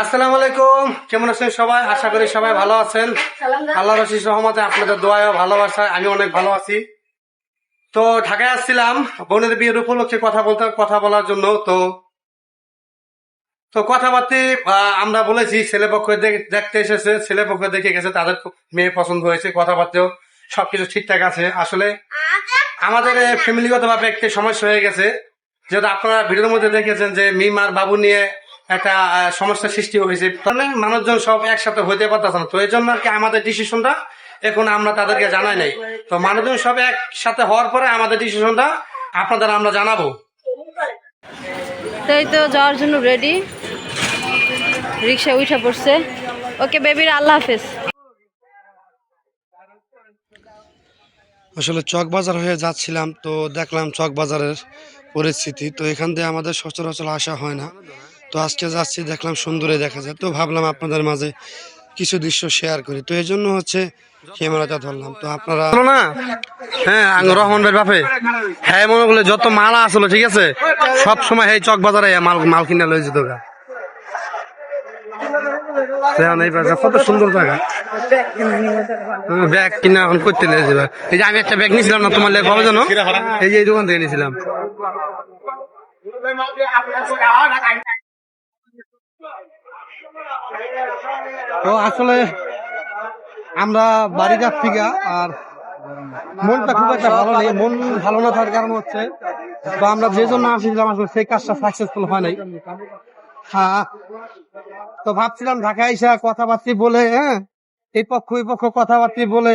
আসসালামু আলাইকুম, কেমন আছেন সবাই? আশা করি সবাই ভালো আছেন। আল্লাহর অশেষ রহমতে আপনাদের দোয়ায় ও ভালোবাসায় আমি অনেক ভালো আছি। তো ঢাকায় আসছিলাম বোনের বিয়ের উপলক্ষে কথা বলার জন্য। তো তো কথাবার্তি আমরা বলেছি, ছেলে পক্ষ দেখতে এসেছে, ছেলে পক্ষ দেখে গেছে, তাদের খুব মেয়ে পছন্দ হয়েছে, কথাবার্তাও সবকিছু ঠিকঠাক আছে। আসলে আমাদের ফ্যামিলিগত ভাবে একটি সমস্যা হয়ে গেছে, যেহেতু আপনারা ভিডিওর মধ্যে দেখেছেন যে মিম আর বাবু নিয়ে একটা সমস্যার সৃষ্টি হয়েছে। মানে মানুষজন সব একসাথে হইতে পারতেছে না, তো এই জন্য আর কি আমাদের ডিসিশনটা এখন আমরা তাদেরকে জানাই নাই। তো মানুষজন সব একসাথে হওয়ার পরে আমাদের ডিসিশনটা আপনাদের আমরা জানাবো। তাই তো যাওয়ার জন্য রেডি, রিক্সা উঠে পড়ছে। ওকে বেবির আল্লাহ হাফেজ। আসলে চক বাজার হয়ে যাচ্ছিলাম, তো দেখলাম চক বাজারের পরিস্থিতি। তো এখান দিয়ে আমাদের সচরাচর আসা হয় না, তো আজকে যাচ্ছি, দেখলাম সুন্দরই দেখা যায়, তো ভাবলাম আপনাদের মাঝে কিছু দৃশ্য শেয়ার করি। তো এই জন্য হচ্ছে ক্যামেরাটা ধরলাম। তো আপনারা না, হ্যাঁ, রহমান ভাইয়ের বাপে হ্যাঁ মনে করলে যত মালা আসলো, ঠিক আছে, সব সময় এই চক বাজারে মাল মাল কিনে লয়ে যেত। কত সুন্দর জায়গা, ব্যাগ কিনা এখন করতে লেগেছিল। এই যে আমি একটা ব্যাগ নিয়েছিলাম না তোমার লেগে, পাবো জানো, এই যে এই দোকান থেকে নিয়েছিলাম। তো আসলে আমরা বাড়ি যাচ্ছি গা, আর মনটা খুব একটা ভালো নেই। মন ভালো না থাকার কারণ হচ্ছে, তো আমরা যে জন্য আসছিলাম আসলে সেই কাজটা সাকসেসফুল হয় নাই। হ্যাঁ, তো ভাবছিলাম ঢাকায় এসে কথাবার্তা বলে, হ্যাঁ, এই পক্ষ ওই পক্ষ কথাবার্তা বলে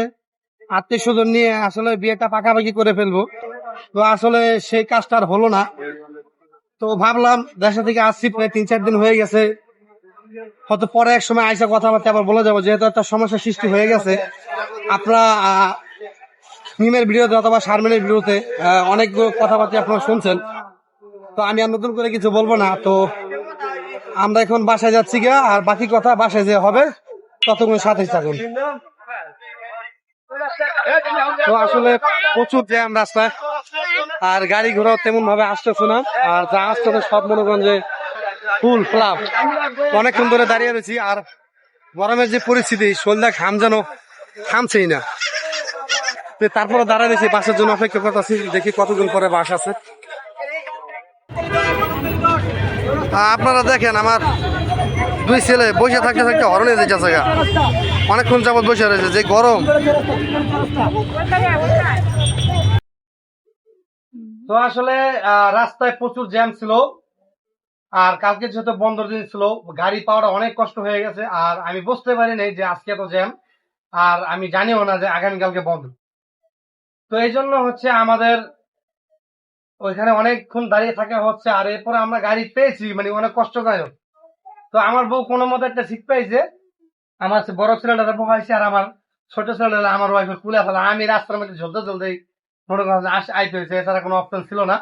আত্মীয় স্বজন নিয়ে আসলে বিয়েটা পাকাপাকি করে ফেলবো। তো আসলে সেই কাজটা আর হলো না। তো ভাবলাম দেশা থেকে আসছি প্রায় 3-4 দিন হয়ে গেছে, হয়তো পরে এক সময় আইসা কথাবার্তা আবার বলে যাবো, যেহেতু একটা সমস্যার সৃষ্টি হয়ে গেছে। আপনারা মিমের ভিডিওতে অথবা শারমিনের ভিডিওতে অনেকগুলো কথাবার্তা আপনারা শুনছেন, তো আমি আর নতুন করে কিছু বলবো না। তো আমরা এখন বাসায় যাচ্ছি গিয়া, আর বাকি কথা বাসায় যে হবে ততক্ষণ সাথে থাকুন। তো আসলে প্রচুর জ্যাম রাস্তায়, আর গাড়ি ঘোড়াও তেমন ভাবে আসতেছে না, আর যা আসতেছে সব মনে করেন যে ফুল ফ্লাপ। অনেকক্ষণ ধরে দাঁড়িয়ে রয়েছি, আর গরমের যে পরিস্থিতি, শরীরটা ঘাম যেন থামছেই না। তারপরে দাঁড়ায় রয়েছি, বাসের জন্য অপেক্ষা করতেছি, দেখি কতদিন পরে বাস আছে। আপনারা দেখেন আমার দুই ছেলে বসে থাকতে থাকতে হরণে যেতেছে, অনেকক্ষণ যাবত বসে রয়েছে, যে গরম। তো আসলে রাস্তায় প্রচুর জ্যাম ছিল, আর কালকে যেহেতু বন্ধর দিন ছিল, গাড়ি পাওয়াটা অনেক কষ্ট হয়ে গেছে। আর আমি বুঝতে পারি নাই যে আজকে এত জ্যাম, আর আমি জানিও না যে আগামীকালকে বন্ধ। তো এই জন্য হচ্ছে আমাদের ওইখানে অনেকক্ষণ দাঁড়িয়ে থাকা হচ্ছে, আর এরপরে আমরা গাড়ি পেয়েছি, মানে অনেক কষ্টদায়ক। তো আমার বউ কোনো মতো একটা সিট পাইছে, আমার বড় ছেলেটা বহাইছে, আর আমার ছোট ছেলেটা আমার ওয়াইফের কুলে ফেলা। আমি রাস্তার মধ্যে ঝলতে ঝলতে মনে করেন আইতে হয়েছে, এছাড়া কোনো অপশন ছিল না।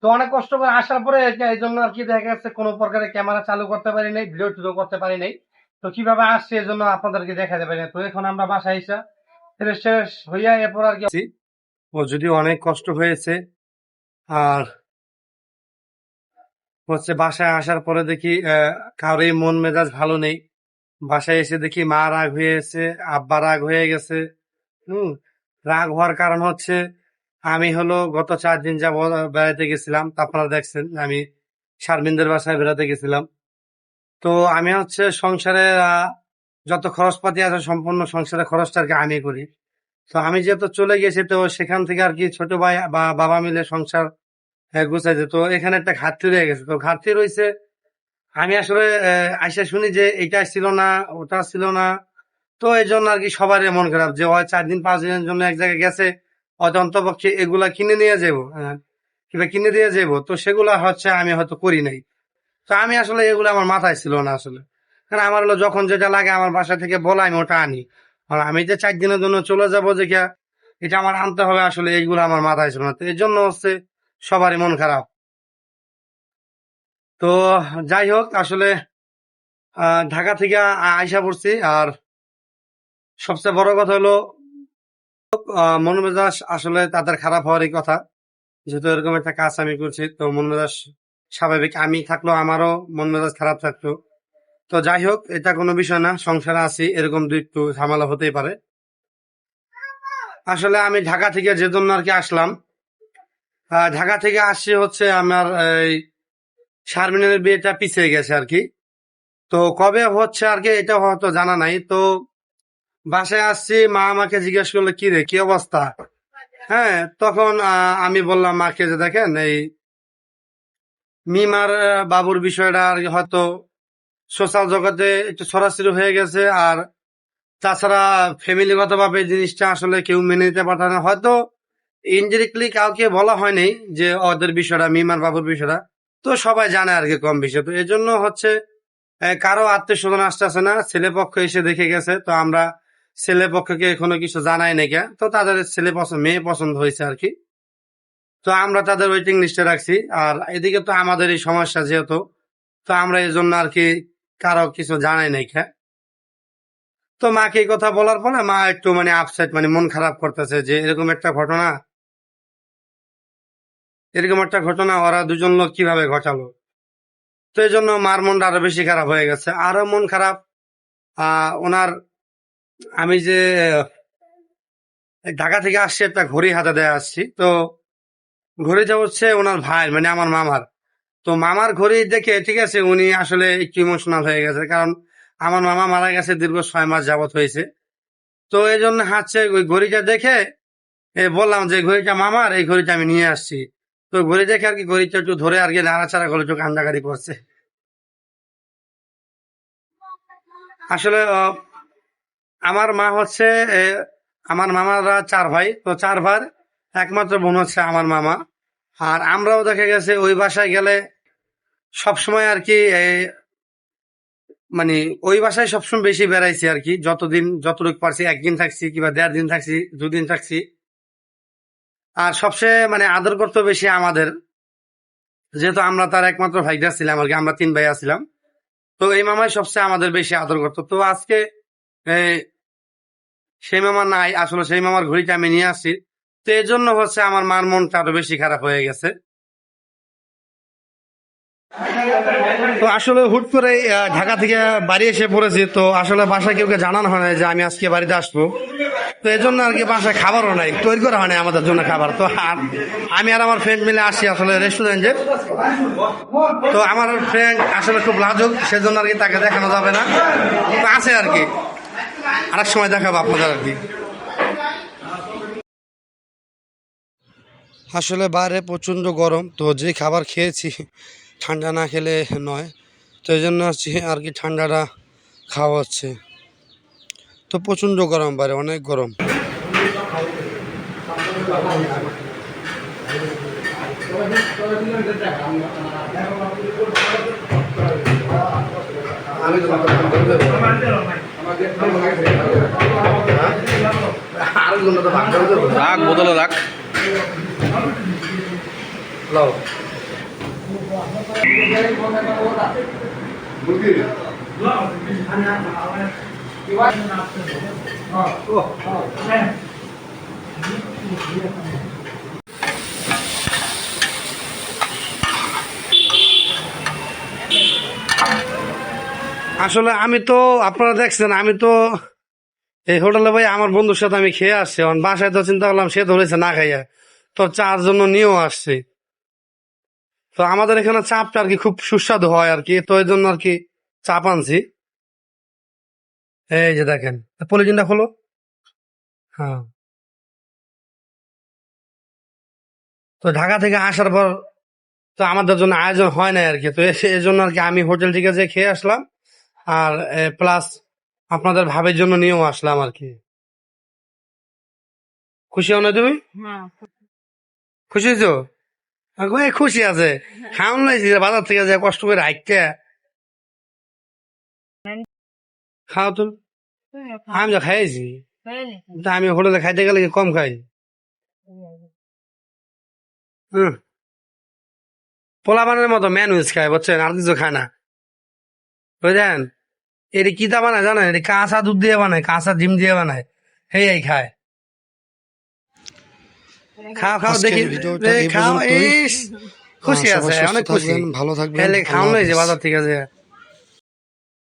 তো অনেক কষ্ট করে আসার পরে এই জন্য আর কি দেখা যাচ্ছে কোনো প্রকারের ক্যামেরা চালু করতে পারি নাই, ভিডিও টিডিও করতে পারি নাই। তো কিভাবে আসছে এই জন্য আপনাদেরকে দেখাতে পারি না। তো এখন আমরা বাসায় এসে শেষ হইয়া এরপর আর কি, ও যদিও অনেক কষ্ট হয়েছে। আর হচ্ছে বাসায় আসার পরে দেখি কারোরই মন মেজাজ ভালো নেই। বাসায় এসে দেখি মা রাগ হয়ে গেছে, আব্বা রাগ হয়ে গেছে। রাগ হওয়ার কারণ হচ্ছে আমি হলো গত 4 দিন যাবত বেড়াতে গেছিলাম, তা আপনারা দেখছেন আমি শারমিনদের বাসায় বেড়াতে গেছিলাম। তো আমি হচ্ছে সংসারে যত খরচপাতি আছে সম্পূর্ণ সংসারের খরচটা আর কি আমি করি। তো আমি যেহেতু চলে গেছি, তো সেখান থেকে আর কি ছোট ভাই বা বাবা মিলে সংসার গুছাইছে। তো এখানে একটা ঘাটতি রয়ে গেছে, তো ঘাটতি রয়েছে। আমি আসলে আইসা শুনি যে এটা ছিল না, ওটা ছিল না। তো এই জন্য আর কি সবারই মন খারাপ, যে হয় 4 দিন 5 দিনের জন্য এক জায়গায় গেছে, হয়তো অন্তপক্ষে এগুলা কিনে নিয়ে যাবো, কিংবা কিনে দিয়ে যাবো, তো সেগুলা হচ্ছে আমি হয়তো করি নাই। তো আমি আসলে এগুলো আমার মাথায় ছিল না আসলে, কারণ আমার হলো যখন যেটা লাগে আমার বাসা থেকে বলে আমি ওটা আনি। আর আমি যে 4 দিনের জন্য চলে যাবো যে এটা আমার আনতে হবে, আসলে এইগুলো আমার মাথায় ছিল না। তো এই জন্য হচ্ছে সবারই মন খারাপ। তো যাই হোক, আসলে ঢাকা থেকে আইসা পড়ছি। আর সবচেয়ে বড় কথা হলো মন মেজাজ আসলে তাদের খারাপ হওয়ারই কথা, যেহেতু এরকম একটা কাজ আমি করছি। তো মন মেজাজ স্বাভাবিক, আমি থাকলেও আমারও মন মেজাজ খারাপ থাকতো। তো যাই হোক, এটা কোনো বিষয় না, সংসারে আছি, এরকম দুই একটু ঝামেলা হতেই পারে। আসলে আমি ঢাকা থেকে যে জন্য আর কি আসলাম, ঢাকা থেকে আসছি হচ্ছে আমার এই শারমিনের বিয়েটা পিছিয়ে গেছে আর কি। তো কবে হচ্ছে আর কি এটা হয়তো জানা নাই। তো বাসায় আসছি, মা আমাকে জিজ্ঞেস করলো কি রে কি অবস্থা। হ্যাঁ, তখন আমি বললাম মাকে যে দেখেন এই মিমার বাবুর বিষয়টা আর কি হয়তো সোশ্যাল জগতে একটু ছড়াছড়ি হয়ে গেছে। আর তাছাড়া ফ্যামিলিগত ভাবে এই জিনিসটা আসলে কেউ মেনে নিতে পারত না, হয়তো ইনডিরেক্টলি কাউকে বলা হয়নি যে ওদের বিষয়টা, মিমার বাবুর বিষয়টা। তো সবাই জানে আর কি কম বেশি। তো এই জন্য হচ্ছে কারো আত্মীয় স্বজন আসতেছে না, ছেলে পক্ষ এসে দেখে গেছে। তো আমরা ছেলে পক্ষকে এখনো কিছু জানাই নাই কে, তো তাদের ছেলে পছন্দ, মেয়ে পছন্দ হয়েছে আর কি। তো আমরা তাদের ওয়েটিং লিস্টে রাখছি। আর এদিকে তো আমাদের এই সমস্যা যেহেতু, তো আমরা এই জন্য আর কি কারো কিছু জানাই নাই কে। তো মাকে এই কথা বলার পরে মা একটু মানে আপসেট, মানে মন খারাপ করতেছে যে এরকম একটা ঘটনা ওরা দুজন লোক কিভাবে ঘটালো। তো এই জন্য মার মনটা আরো বেশি খারাপ হয়ে গেছে, আরো মন খারাপ। ওনার, আমি যে ঢাকা থেকে আসছি একটা ঘড়ি হাতে দেয়া আসছি। তো ঘড়িটা হচ্ছে ওনার ভাই, মানে আমার মামার। তো মামার ঘড়ি দেখে ঠিক আছে উনি আসলে একটু ইমোশনাল হয়ে গেছে, কারণ আমার মামা মারা গেছে দীর্ঘ 6 মাস যাবত হয়েছে। তো এই জন্য হচ্ছে ওই ঘড়িটা দেখে বললাম যে ঘড়িটা মামার, এই ঘড়িটা আমি নিয়ে আসছি। তো ঘড়ি দেখে আর কি ঘড়িটা একটু ধরে আর কি নাড়াচাড়া করে একটু কান্দাকাটি করছে। আসলে আমার মা হচ্ছে আমার মামারা 4 ভাই। তো 4 ভাই একমাত্র বোন হচ্ছে আমার মামা। আর আমরাও দেখা গেছে ওই বাসায় গেলে সবসময় আর কি মানে ওই বাসায় সবসময় বেশি বেড়াইছি আর কি, যতটুকু পারছি, 1 দিন থাকছি কিংবা 1.5 দিন থাকছি, 2 দিন থাকছি। আর সবচেয়ে মানে আদর করতো বেশি আমাদের, যেহেতু আমরা তার একমাত্র ভাইটা ছিলাম আর কি, আমরা 3 ভাইয়া ছিলাম। তো এই মামাই সবচেয়ে আমাদের বেশি আদর করতো। তো আজকে এই, সেই মামা নাই, আসলে সেই মামার ঘড়িটা আমি নিয়ে আসছি। তো এই জন্য হচ্ছে আমার মার মনটা আরো বেশি খারাপ হয়ে গেছে। তো আসলে হুট করে ঢাকা থেকে বাড়ি এসে পড়েছি। তো আসলে বাসায় কেউকে জানানো হয় না যে আমি আজকে বাড়িতে আসবো। তো এই জন্য আর কি বাসায় খাবারও নাই, তৈরি করা হয় না আমাদের জন্য খাবার। তো আমি আর আমার ফ্রেন্ড মিলে আসি আসলে রেস্টুরেন্টে। তো আমার ফ্রেন্ড আসলে খুব লাজুক, সেজন্য আর কি তাকে দেখানো যাবে না। তো আছে আর কি, আরেক সময় দেখাবো আপনাদের আর কি। আসলে বাইরে প্রচণ্ড গরম, তো যে খাবার খেয়েছি ঠান্ডা না খেলে নয়। তো এই জন্য আসছি আর কি ঠান্ডাটা খাওয়া হচ্ছে। তো প্রচণ্ড গরম, বাইরে অনেক গরম। রাখ বোতলে রাখ। আসলে আমি তো, আপনারা দেখছেন আমি তো এই হোটেলে ভাই আমার বন্ধুর সাথে আমি খেয়ে আসছি। এখন বাসায় তো চিন্তা করলাম সে ধরেছে না খাইয়া, তো চার জন্য নিয়েও আসছি। তো আমাদের এখানে চাপটা আর কি খুব সুস্বাদু হয় আর কি, তো এই জন্য আর কি চাপ আনছি। এই যে দেখেন, পলিথিনটা খোলো। হ্যাঁ, তো ঢাকা থেকে আসার পর তো আমাদের জন্য আয়োজন হয় না আর কি। তো এই জন্য আর কি আমি হোটেল থেকে যে খেয়ে আসলাম। আর প্লাস আপনাদের ভাবের জন্য নিয়েও আসলাম আর কি। খুশি হও না তুমি? খুশি হয়েছো? খুশি আছে, খাওয়ান লাইছি বাজার থেকে যে কষ্ট করে হাইটটা। খাও তুমি, আমি তো খাইছি। তা আমি হোটেলে খাইতে গেলে কি কম খাই? হুম, পোলাপানের মতো ম্যানুজ খায় বুঝছেন, আর কিছু খায় না। বুঝলেন, এটি কিতা বানায় জানেন? এটি কাঁচা দুধ দিয়ে বানায়, কাঁচা ডিম দিয়ে বানায়, এই খায়। খাও খাও দেখি, আজকের ভিডিওটা এই খাও। পর্যন্তই। ইস, খুশি সবাই আছে, সুস্থ অনেক খুশি। থাকবেন, ভালো থাকবেন। খাইলে খাওয়ান আল্লাহ হয়েছে হাফেজ। বাজার থেকে যে।